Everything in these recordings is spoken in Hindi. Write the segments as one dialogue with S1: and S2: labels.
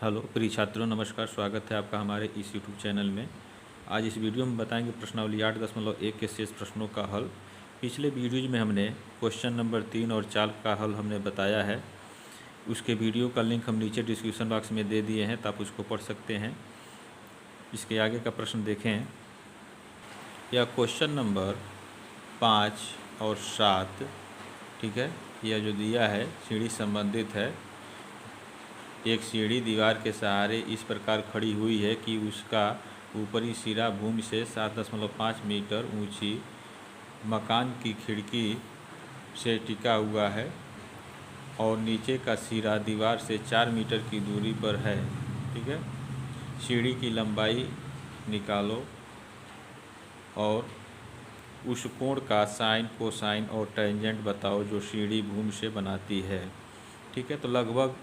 S1: हेलो प्रिय छात्रों, नमस्कार। स्वागत है आपका हमारे इस यूट्यूब चैनल में। आज इस वीडियो में बताएंगे प्रश्नावली 8.1 के शेष प्रश्नों का हल। पिछले वीडियोज में हमने क्वेश्चन नंबर 3 और 4 का हल हमने बताया है। उसके वीडियो का लिंक हम नीचे डिस्क्रिप्शन बॉक्स में दे दिए हैं, तो आप उसको पढ़ सकते हैं। इसके आगे का प्रश्न देखें। यह क्वेश्चन नंबर 5 और 7, ठीक है, यह जो दिया है सीढ़ी संबंधित है। एक सीढ़ी दीवार के सहारे इस प्रकार खड़ी हुई है कि उसका ऊपरी सिरा भूमि से 7.5 मीटर ऊंची मकान की खिड़की से टिका हुआ है और नीचे का सिरा दीवार से 4 मीटर की दूरी पर है। ठीक है, सीढ़ी की लंबाई निकालो और उस कोण का साइन, कोसाइन और टेंजेंट बताओ जो सीढ़ी भूमि से बनाती है। ठीक है, तो लगभग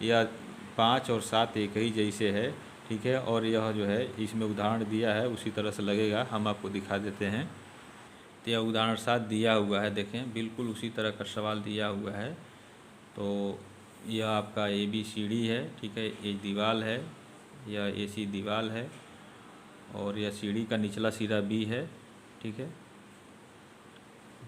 S1: यह 5 और 7 एक ही जैसे है। ठीक है, और यह जो है इसमें उदाहरण दिया है उसी तरह से लगेगा। हम आपको दिखा देते हैं। तो यह उदाहरण 7 दिया हुआ है, देखें बिल्कुल उसी तरह का सवाल दिया हुआ है। तो यह आपका ABCD है। ठीक है, एक दीवार है, यह AC दीवार है और यह सीढ़ी का निचला सिरा B है। ठीक है,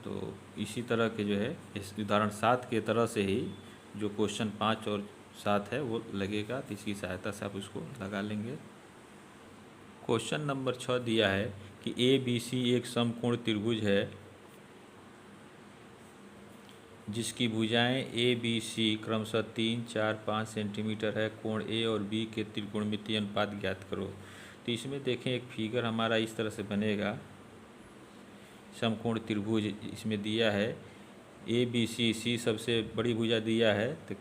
S1: तो इसी तरह के जो है इस उदाहरण 7 के तरह से ही जो क्वेश्चन 5 और 7 है वो लगेगा। तो इसकी सहायता से आप उसको लगा लेंगे। क्वेश्चन नंबर 6 दिया है कि ABC एक समकोण त्रिभुज है जिसकी भुजाएं ABC क्रमशः 3, 4, 5 सेंटीमीटर है। कोण A और B के त्रिकोणमितीय अनुपात ज्ञात करो। तो इसमें देखें एक फिगर हमारा इस तरह से बनेगा। समकोण त्रिभुज इसमें दिया है ABC, C सबसे बड़ी भुजा दिया है, तो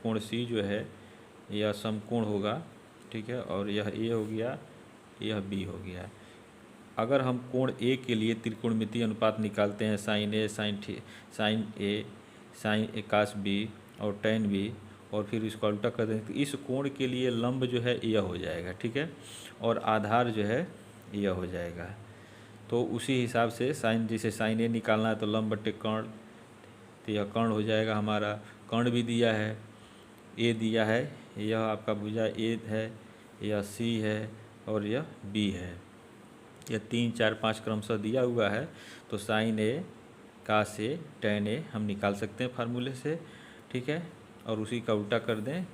S1: कोण C जो है यह समकोण होगा। ठीक है, और यह A हो गया, यह B हो गया। अगर हम कोण A के लिए त्रिकोणमितीय अनुपात निकालते हैं, sine A, sine A cos B और टेन B, और फिर इसको उल्टा कर दें तो इस कोण के लिए लंब जो है यह हो जाएगा। ठीक है, और आधार जो है यह हो जाएगा। तो उसी हिसाब से साइन, जैसे साइन A निकालना है तो लंब बट्टे कर्ण, तो यह कर्ण हो जाएगा हमारा। कर्ण भी दिया है, A दिया है, यह आपका भुजा A है, यह C है और यह B है। यह 3, 4, 5 क्रमशः दिया हुआ है। तो sine A cos A tan A हम निकाल सकते हैं फार्मूले से। ठीक है, और उसी का उल्टा कर दें,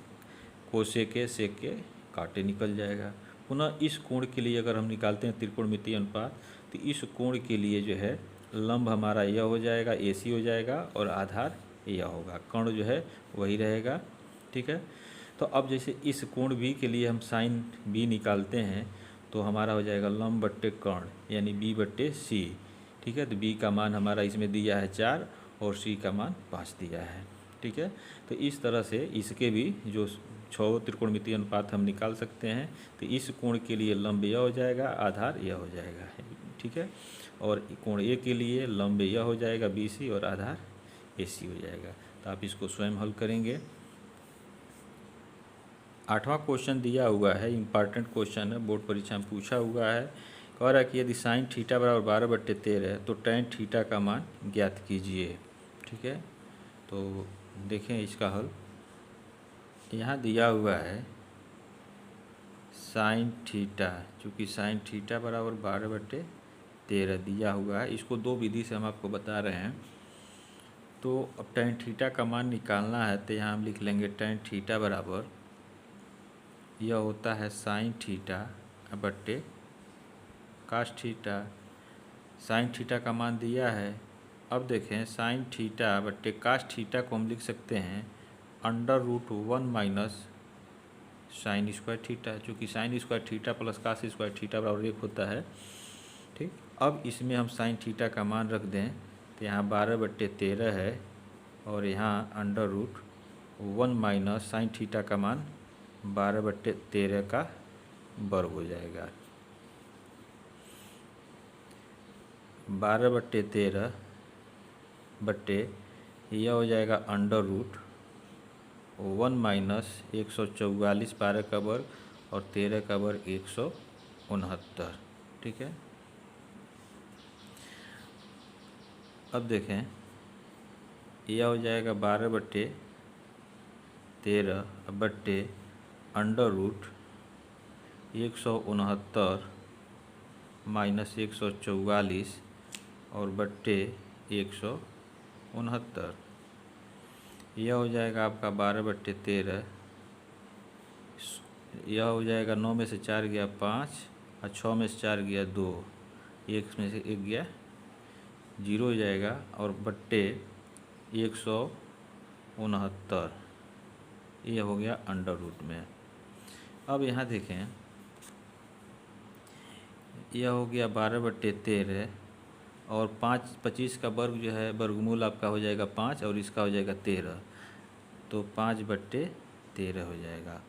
S1: कोसेक के सेक के काटे निकल जाएगा। पुनः इस कोण के लिए अगर हम निकालते हैं त्रिकोणमितीय अनुपात, तो इस कोण के लिए जो है लंब हमारा यह हो जाएगा, AC हो जाएगा और आधार यह होगा। कर्ण जो है वही रहेगा। ठीक है, तो अब जैसे इस कोण B के लिए हम साइन B निकालते हैं तो हमारा हो जाएगा लंब बट्टे कर्ण यानी B बट्टे C। ठीक है, तो B का मान हमारा इसमें दिया है 4 और C का मान 5 दिया है। ठीक है, तो इस तरह से इसके भी जो 6 त्रिकोणमितीय अनुपात हम निकाल सकते हैं। तो इस कोण के लिए लंब यह हो जाएगा, आधार यह हो जाएगा। ठीक है, और कोण A के लिए लंब यह हो जाएगा BC और आधार AC हो जाएगा। तो आप इसको स्वयं हल करेंगे। 8वां क्वेश्चन दिया हुआ है, इम्पॉर्टेंट क्वेश्चन है, बोर्ड परीक्षा में पूछा हुआ है। कह रहा है कि यदि साइन थीटा बराबर 12/13 है तो टेन थीटा का मान ज्ञात कीजिए। ठीक है, तो देखें इसका हल। यहाँ दिया हुआ है साइन थीटा, चूँकि साइन थीटा बराबर 12/13 दिया हुआ है। इसको दो विधि से हम आपको बता रहे हैं। तो अब टेन थीटा का मान निकालना है तो यहाँ हम लिख लेंगे टेन थीटा बराबर यह होता है साइन थीटा बट्टे कास थीटा। साइन थीटा का मान दिया है। अब देखें साइन थीटा बट्टे कास थीटा को हम लिख सकते हैं √1 माइनस साइन स्क्वायर थीटा, चूँकि sine square theta plus cos square theta बराबर 1 होता है। ठीक, अब इसमें हम साइन थीटा का मान रख दें तो यहाँ 12/13 है और यहाँ √1 माइनस साइन थीटा का मान 12/13 का वर्ग हो जाएगा। 12/13 बट्टे यह हो जाएगा √1 माइनस 144, 12 का वर्ग और 13 का वर्ग 169। ठीक है, अब देखें यह हो जाएगा 12/13 बट्टे अंडर रूट 169 माइनस 144 और बट्टे 169। यह हो जाएगा आपका 12/13। यह हो जाएगा 9 में से 4 गया 5 और 6 में से 4 गया 2, 1 में से 1 गया 0 हो जाएगा और बट्टे 169। यह हो गया अंडर रूट में। अब यहाँ देखें, यह हो गया 12/13 और 25 का वर्ग जो है वर्गमूल आपका हो जाएगा 5 और इसका हो जाएगा 13, तो 5/13 हो जाएगा।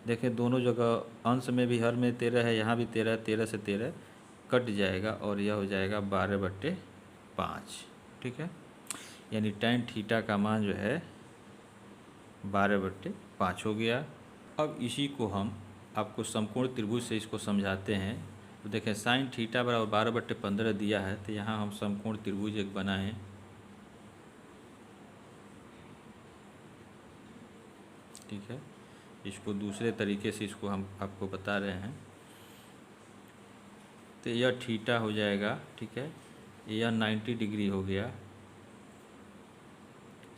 S1: देखें दोनों जगह अंश में भी हर में 13 है, यहाँ भी 13, 13 से 13 कट जाएगा और यह हो जाएगा 12/5। ठीक है, यानी tan थीटा का मान जो है 12/5 हो गया। अब इसी को हम आपको समकोण त्रिभुज से इसको समझाते हैं। तो देखें sin थीटा बराबर 12/15 दिया है, तो यहाँ हम समकोण त्रिभुज एक बनाएं। ठीक है, इसको दूसरे तरीके से इसको हम आपको बता रहे हैं। तो यह थीटा हो जाएगा, ठीक है, यह 90 डिग्री हो गया।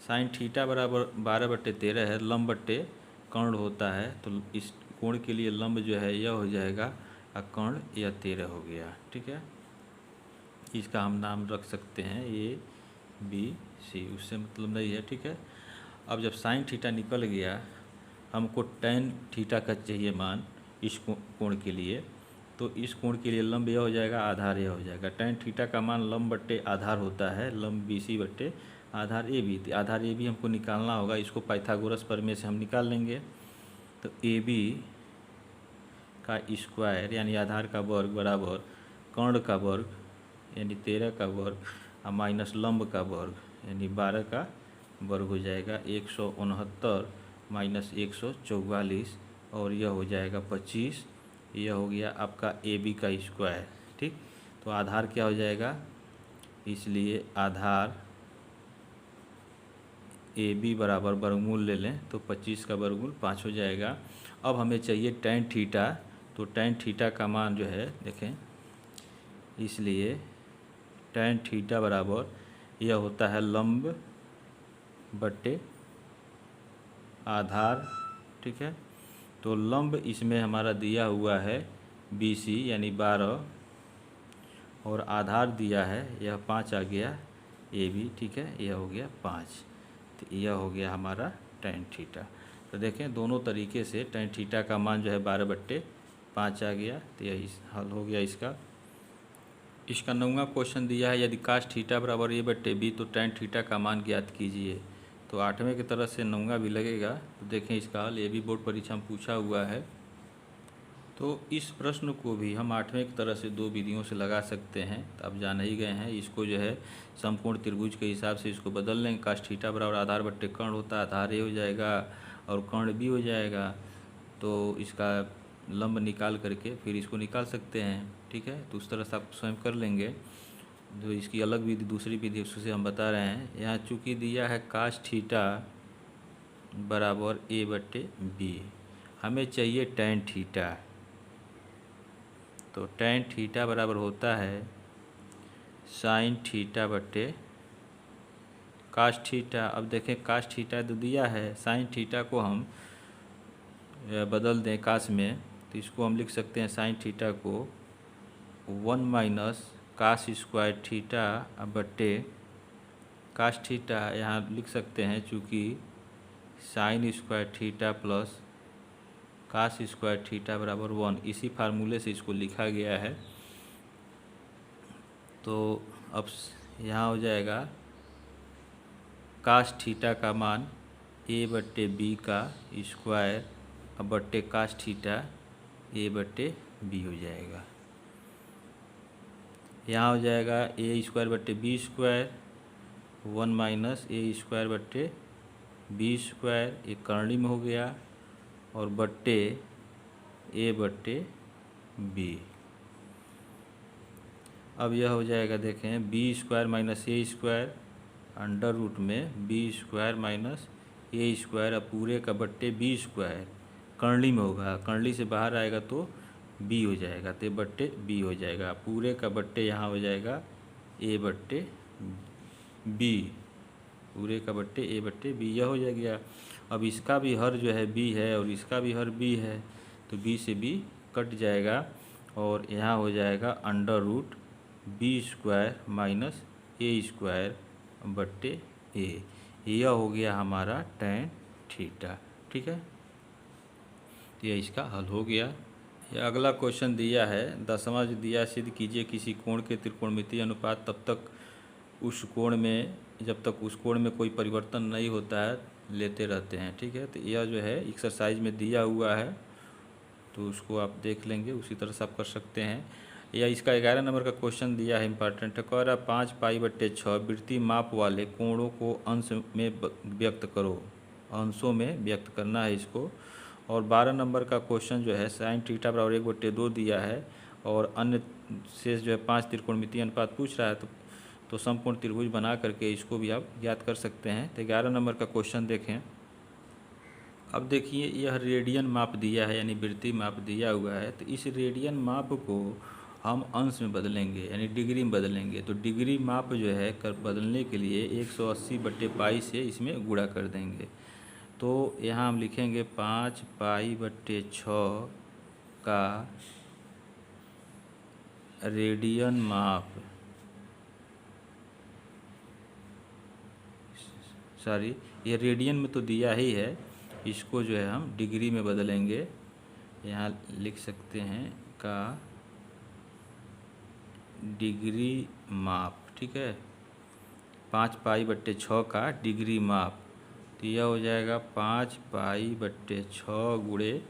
S1: साइन थीटा बराबर 12/13 है, लंब बट्टे कर्ण होता है, तो इस कोण के लिए लंब जो है यह हो जाएगा और कर्ण यह 13 हो गया। ठीक है, इसका हम नाम रख सकते हैं ABC, उससे मतलब नहीं है। ठीक है, अब जब साइन थीटा निकल गया, हमको tan थीटा का चाहिए मान इस कोण के लिए, तो इस कोण के लिए लंब यह हो जाएगा, आधार यह हो जाएगा। tan थीटा का मान लंब बट्टे आधार होता है, लंब BC बट्टे आधार AB। तो आधार AB हमको निकालना होगा, इसको पाइथागोरस प्रमेय से हम निकाल लेंगे। तो AB का स्क्वायर यानी आधार का वर्ग बराबर कर्ण का वर्ग यानी 13 का वर्ग और माइनस लंब का वर्ग यानी 12 का वर्ग हो जाएगा। 169 माइनस 144 और यह हो जाएगा 25। यह हो गया आपका AB का स्क्वायर। ठीक, तो आधार क्या हो जाएगा, इसलिए आधार AB बराबर वर्गमूल ले लें तो 25 का वर्गमूल 5 हो जाएगा। अब हमें चाहिए tan थीटा, तो tan थीटा का मान जो है देखें, इसलिए tan थीटा बराबर यह होता है लंब बट्टे आधार। ठीक है, तो लंब इसमें हमारा दिया हुआ है BC यानी 12 और आधार दिया है यह 5 आ गया AB। ठीक है, यह हो गया 5, तो यह हो गया हमारा tan थीटा। तो देखें दोनों तरीके से tan थीटा का मान जो है 12/5 आ गया, तो यही हल हो गया इसका। इसका 9वां क्वेश्चन दिया है, यदि cos थीटा बराबर A/B तो tan थीटा का मान ज्ञात कीजिए। तो 8वें की तरह से 9वां भी लगेगा। तो देखें इसका हल, ये भी बोर्ड परीक्षा में पूछा हुआ है। तो इस प्रश्न को भी हम 8वें की तरह से 2 विधियों से लगा सकते हैं। तो अब जान ही गए हैं, इसको जो है समकोण त्रिभुज के हिसाब से इसको बदल लेंगे। cos थीटा बराबर आधार बट्टे कर्ण होता है, आधार A हो जाएगा और कर्ण B हो जाएगा। तो इसका लंब निकाल करके फिर इसको निकाल सकते हैं। ठीक है, तो उस तरह से आप स्वयं कर लेंगे। जो इसकी अलग विधि दूसरी विधि उससे हम बता रहे हैं। यहाँ चूँकि दिया है cos थीटा बराबर A/B, हमें चाहिए tan थीटा। तो tan थीटा बराबर होता है sin थीटा बट्टे cos थीटा। अब देखें cos थीटा तो दिया है, sin थीटा को हम बदल दें cos में, तो इसको हम लिख सकते हैं sin थीटा को 1 माइनस cos स्क्वायर थीटा बट्टे cos थीटा यहाँ लिख सकते हैं, चूँकि sin square theta plus cos square theta बराबर 1, इसी फार्मूले से इसको लिखा गया है। तो अब यहाँ हो जाएगा cos थीटा का मान A/B का स्क्वायर बट्टे cos थीटा A/B हो जाएगा। यहाँ हो जाएगा A² / B², 1 minus A² / B², एक कर्णी में हो गया और बट्टे A/B। अब यह हो जाएगा देखें B² minus A² under root में B² माइनस A² अब पूरे का बट्टे B², कर्ली में होगा, कर्ली से बाहर आएगा तो बी हो जाएगा, तो बट्टे बी हो जाएगा। पूरे का बट्टे यहाँ हो जाएगा ए बट्टे बी, पूरे का बट्टे ए बट्टे बी, यह हो जाएगा। अब इसका भी हर जो है बी है और इसका भी हर बी है, तो बी से बी कट जाएगा और यहाँ हो जाएगा under root B square minus A square बट्टे ए, यह हो गया हमारा tan थीटा। ठीक है, तो यह इसका हल हो गया। यह अगला क्वेश्चन दिया है, 10वां जो दिया, सिद्ध कीजिए किसी कोण के त्रिकोणमितीय अनुपात तब तक उस कोण में, जब तक उस कोण में कोई परिवर्तन नहीं होता है, लेते रहते हैं। ठीक है, तो यह जो है एक्सरसाइज में दिया हुआ है, तो उसको आप देख लेंगे, उसी तरह से आप कर सकते हैं। या इसका 11 नंबर का क्वेश्चन दिया है, इंपॉर्टेंट है, कह रहा 5 पाई बट्टे 6 वृत्तीय माप वाले कोणों को अंश में व्यक्त करो, अंशों में व्यक्त करना है इसको। और 12 नंबर का क्वेश्चन जो है साइन थीटा बराबर 1/2 दिया है और अन्य शेष जो है 5 त्रिकोणमितीय अनुपात पूछ रहा है, तो समकोण त्रिभुज बना करके इसको भी आप ज्ञात कर सकते हैं। तो 11 नंबर का क्वेश्चन देखें। अब देखिए, यह रेडियन माप दिया है, यानी वृत्तीय माप दिया हुआ है, तो इस रेडियन माप को हम अंश में बदलेंगे, यानी डिग्री में बदलेंगे। तो डिग्री माप जो है बदलने के लिए 180/पाई से इसमें गुणा कर देंगे। तो यहाँ हम लिखेंगे 5 पाई बट्टे 6 का रेडियन माप, सॉरी ये रेडियन में तो दिया ही है, इसको जो है हम डिग्री में बदलेंगे। यहाँ लिख सकते हैं का डिग्री माप। ठीक है, 5 पाई बट्टे 6 का डिग्री माप, तो यह हो जाएगा 5 पाई बट्टे 6 गुणे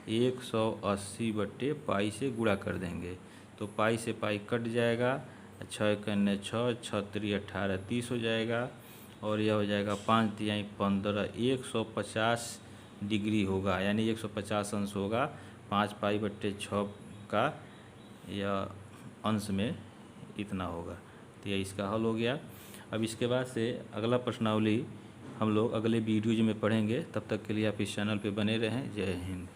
S1: 180/पाई से गुणा कर देंगे, तो पाई से पाई कट जाएगा, 6 कन्ने 6, 6 3 18 30 हो जाएगा और यह हो जाएगा 5 तिहाई 15, 150 डिग्री होगा, यानी 150 अंश होगा 5 पाई बट्टे 6 का, यह अंश में इतना होगा। तो यह इसका हल हो गया। अब इसके बाद से अगला प्रश्नावली हम लोग अगले वीडियोज में पढ़ेंगे, तब तक के लिए आप इस चैनल पे बने रहें। जय हिंद।